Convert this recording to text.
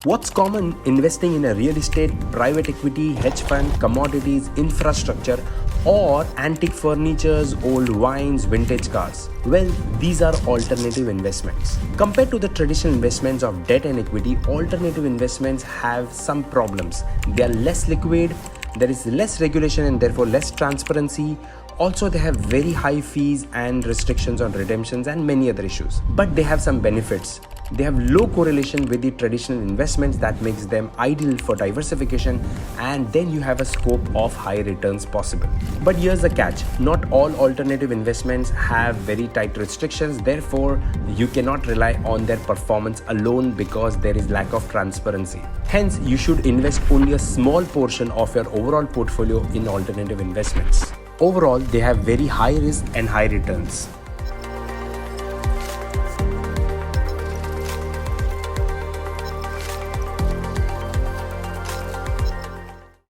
What's common investing in a real estate, private equity, hedge fund, commodities, infrastructure, or antique furnitures, old wines, vintage cars? Well, these are alternative investments. Compared to the traditional investments of debt and equity, alternative investments have some problems. They are less liquid, there is less regulation and therefore less transparency. Also, they have very high fees and restrictions on redemptions and many other issues. But they have some benefits. They have low correlation with the traditional investments that makes them ideal for diversification, and then you have a scope of high returns possible. But here's the catch. Not all alternative investments have very tight restrictions. Therefore, you cannot rely on their performance alone because there is lack of transparency. Hence, you should invest only a small portion of your overall portfolio in alternative investments. Overall, they have very high risk and high returns.